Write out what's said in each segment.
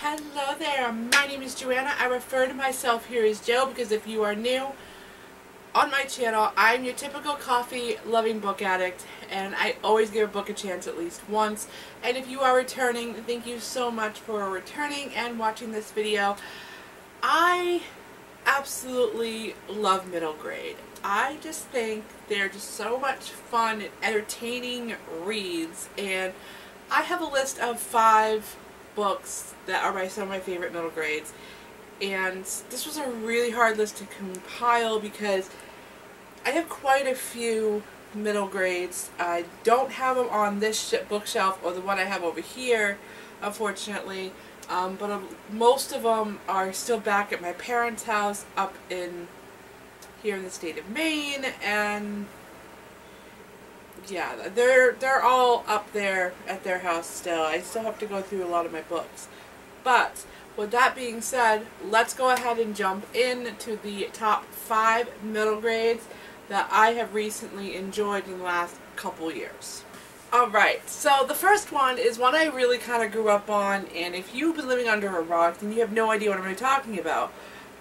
Hello there, my name is Joanna. I refer to myself here as Joe because if you are new on my channel, I'm your typical coffee loving book addict and I always give a book a chance at least once. And if you are returning, thank you so much for returning and watching this video. I absolutely love middle grade. I just think they're just so much fun and entertaining reads, and I have a list of 5 books that are by some of my favorite middle grades, and this was a really hard list to compile because I have quite a few middle grades. I don't have them on this bookshelf or the one I have over here, unfortunately, but most of them are still back at my parents' house up in here in the state of Maine, and yeah, they're all up there at their house still. I still have to go through a lot of my books. But with that being said, let's go ahead and jump into the top 5 middle grades that I have recently enjoyed in the last couple years. Alright, so the first one is one I really kind of grew up on, and if you've been living under a rock, then you have no idea what I'm really talking about.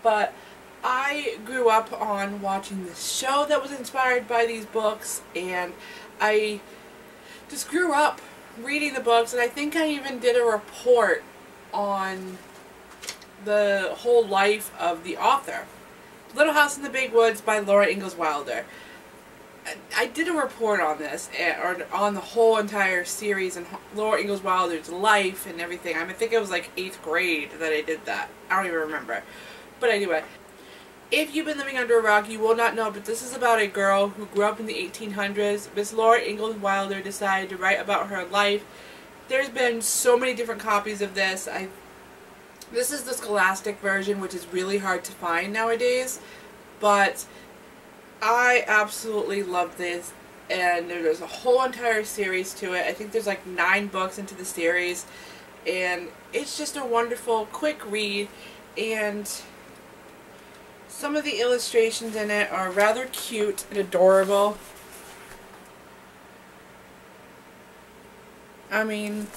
But I grew up on watching this show that was inspired by these books, and I just grew up reading the books, and I think I even did a report on the whole life of the author. Little House in the Big Woods by Laura Ingalls Wilder. I did a report on this, or on the whole entire series and Laura Ingalls Wilder's life and everything. I think it was like 8th grade that I did that. I don't even remember. But anyway, if you've been living under a rock, you will not know, but this is about a girl who grew up in the 1800s. Miss Laura Ingalls Wilder decided to write about her life. There's been so many different copies of this. This is the Scholastic version, which is really hard to find nowadays, but I absolutely love this, and there's a whole entire series to it. I think there's like 9 books into the series, and it's just a wonderful, quick read, and some of the illustrations in it are rather cute and adorable. I mean,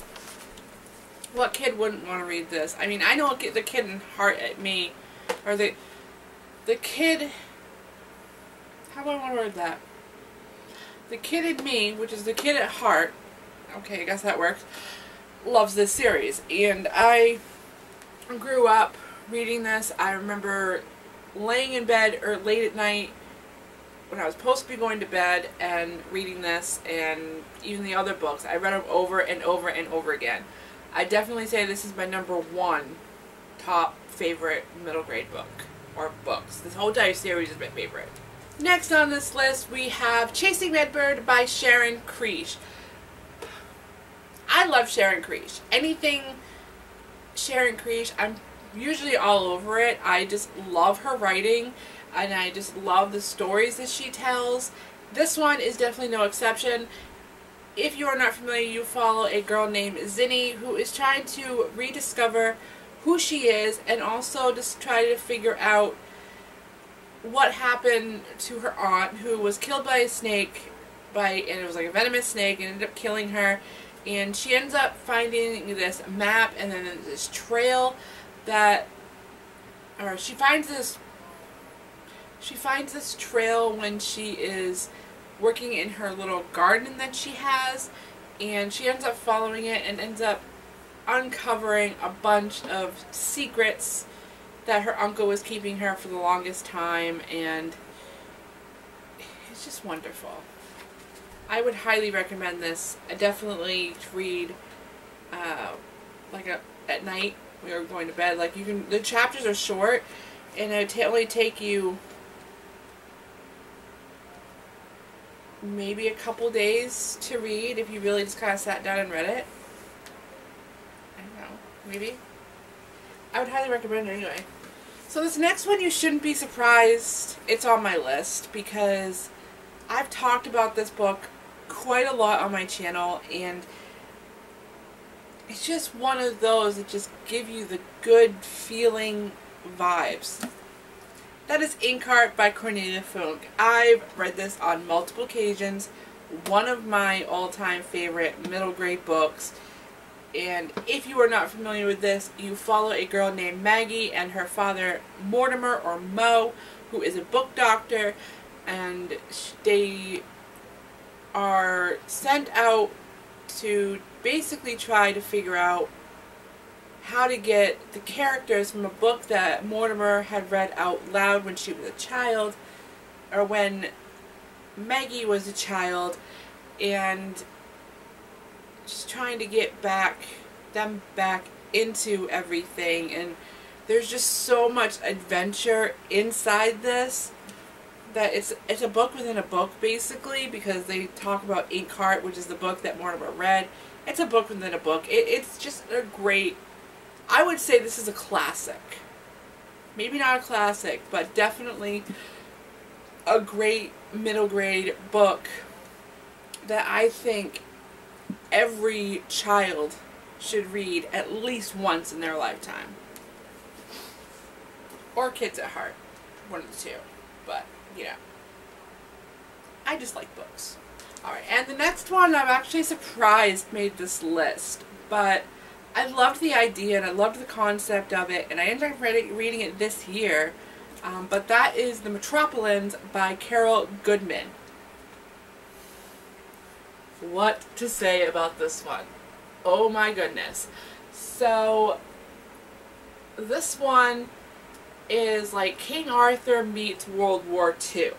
what kid wouldn't want to read this? I mean, I know the kid in heart at me, or the kid, how do I want to word that? The kid in me, which is the kid at heart, okay, I guess that works, loves this series. And I grew up reading this. I remember laying in bed or late at night when I was supposed to be going to bed and reading this, and even the other books. I read them over and over and over again. I definitely say this is my #1 top favorite middle grade book, or books. This whole entire series is my favorite. Next on this list we have Chasing Redbird by Sharon Creech. I love Sharon Creech. Anything Sharon Creech, I'm usually all over it. I just love her writing, and I just love the stories that she tells. This one is definitely no exception. If you are not familiar, you follow a girl named Zinni who is trying to rediscover who she is, and also just try to figure out what happened to her aunt, who was killed by a snake, and it was like a venomous snake, and ended up killing her. And she ends up finding this map and then this trail that, or she finds this trail when she is working in her little garden that she has, and she ends up following it and ends up uncovering a bunch of secrets that her uncle was keeping her for the longest time, and it's just wonderful. I would highly recommend this. I definitely read at night when you're going to bed. Like, the chapters are short, and it would only take you maybe a couple days to read if you really just kind of sat down and read it. I don't know, maybe. I would highly recommend it anyway. So this next one, you shouldn't be surprised it's on my list, because I've talked about this book quite a lot on my channel, and it's just one of those that just give you the good feeling vibes. That is Inkheart by Cornelia Funke. I've read this on multiple occasions. One of my all-time favorite middle grade books. And if you are not familiar with this, you follow a girl named Maggie and her father Mortimer, or Mo, who is a book doctor, and they are sent out to basically try to figure out how to get the characters from a book that Mortimer had read out loud when she was a child, or when Maggie was a child, and just trying to get them back into everything. And there's just so much adventure inside this that it's a book within a book, basically, because they talk about Inkheart, which is the book that Mortimer read. It's a book within a book. It's just a great, I would say this is a classic. Maybe not a classic, but definitely a great middle grade book that I think every child should read at least once in their lifetime. Or kids at heart. One of the two. But, you know. I just like books. Alright, and the next one I'm actually surprised made this list. But I loved the idea and I loved the concept of it, and I ended up reading it this year. But that is The Metropolis by Carol Goodman. What to say about this one? Oh my goodness. So, this one is like King Arthur meets World War II.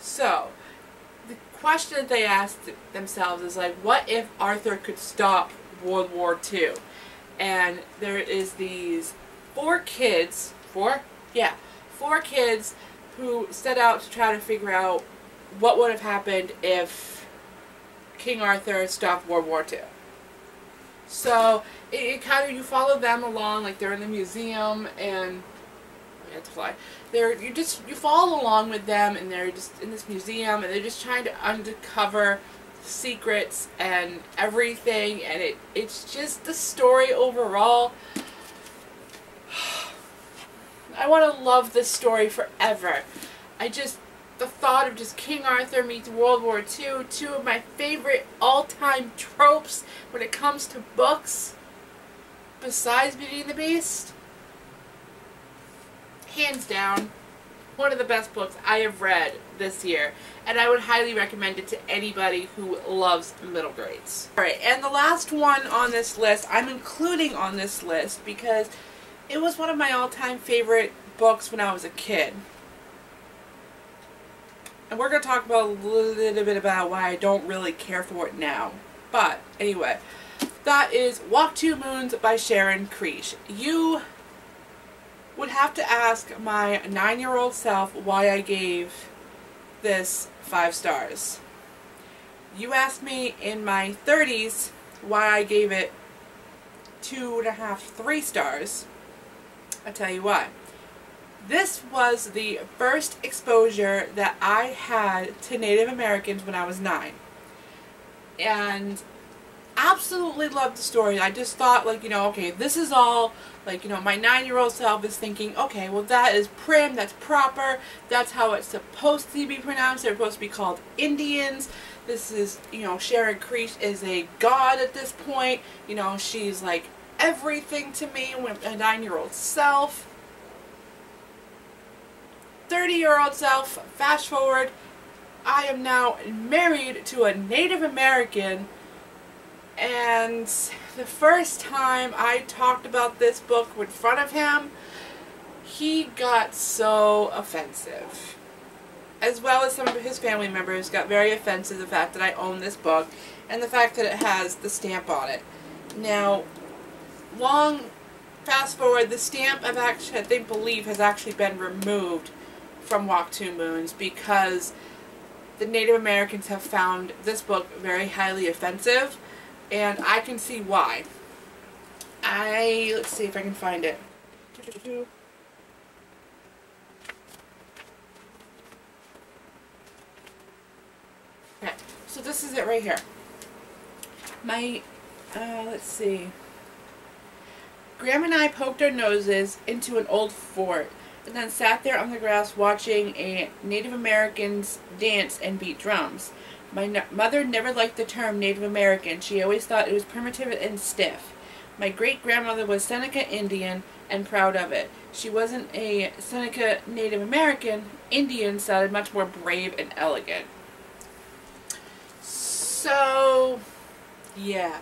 So, the question that they asked themselves is like, what if Arthur could stop World War II? And there is these four kids who set out to try to figure out what would have happened if King Arthur stopped World War II. So it kind of, you follow them along, like they're in the museum, and I had to fly. You follow along with them, and they're just in this museum, and they're just trying to uncover secrets and everything, and it's just the story overall. I want to love this story forever. The thought of just King Arthur meets World War II, two of my favorite all-time tropes when it comes to books, besides Beauty and the Beast. Hands down, one of the best books I have read this year, and I would highly recommend it to anybody who loves middle grades. Alright, and the last one on this list, I'm including on this list because it was one of my all-time favorite books when I was a kid. And we're going to talk about a little bit about why I don't really care for it now. But, anyway, that is Walk Two Moons by Sharon Creech. You would have to ask my 9-year-old self why I gave this 5 stars. You asked me in my 30s why I gave it 2.5, 3 stars. I'll tell you why. This was the first exposure that I had to Native Americans when I was 9. And absolutely loved the story. I just thought, like, you know, okay, this is all, like, you know, my 9-year-old self is thinking, okay, well, that is prim, that's proper, that's how it's supposed to be pronounced. They're supposed to be called Indians. This is, you know, Sharon Creech is a god at this point. You know, she's like everything to me with a 9-year-old self. 30-year-old self, fast forward, I am now married to a Native American, and the first time I talked about this book in front of him, he got so offensive. As well as some of his family members got very offensive, the fact that I own this book, and the fact that it has the stamp on it. Now, fast forward, the stamp I believe has actually been removed from Walk Two Moons because the Native Americans have found this book very highly offensive, and I can see why. Let's see if I can find it. Okay, so this is it right here. Let's see. Graham and I poked our noses into an old fort, and then sat there on the grass watching a Native Americans dance and beat drums. My mother never liked the term Native American. She always thought it was primitive and stiff. My great-grandmother was Seneca Indian and proud of it. She wasn't a Seneca Native American. Indian sounded much more brave and elegant. So, yeah.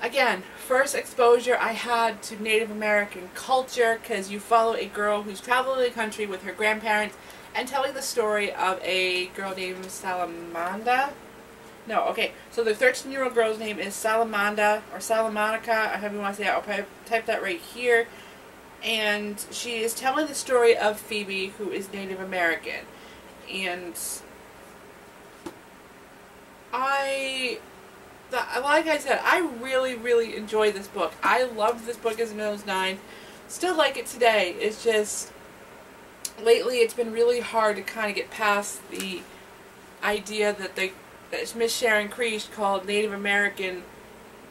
Again, first exposure I had to Native American culture because you follow a girl who's traveling the country with her grandparents and telling the story of a girl named Salamanda. No, okay, so the 13-year-old girl's name is Salamanda, or Salamanca, however you want to say it. I'll type that right here. And she is telling the story of Phoebe, who is Native American. And like I said, I really, really enjoyed this book. I loved this book as a Middle 9. Still like it today. It's just, lately it's been really hard to kind of get past the idea that Miss Sharon Creech called Native American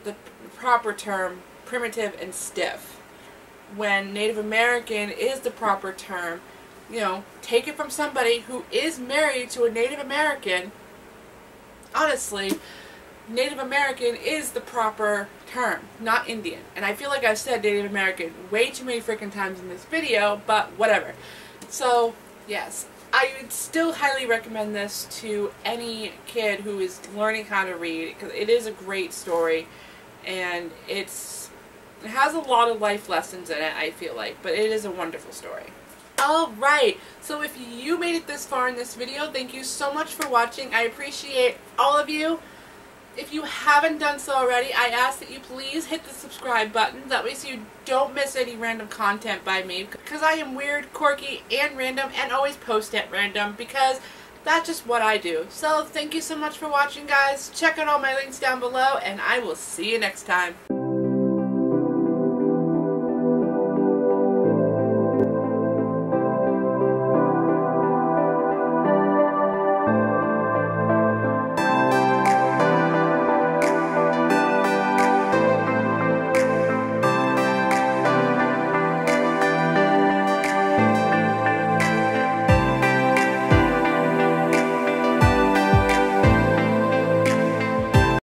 the proper term primitive and stiff. When Native American is the proper term, you know, take it from somebody who is married to a Native American. Honestly, Native American is the proper term, not Indian. And I feel like I've said Native American way too many freaking times in this video, but whatever. So, yes, I would still highly recommend this to any kid who is learning how to read, because it is a great story, and it has a lot of life lessons in it, I feel like, but it is a wonderful story. Alright, so if you made it this far in this video, thank you so much for watching. I appreciate all of you. If you haven't done so already, I ask that you please hit the subscribe button. That way so you don't miss any random content by me. Because I am weird, quirky, and random, and always post at random. Because that's just what I do. So thank you so much for watching, guys. Check out all my links down below, and I will see you next time.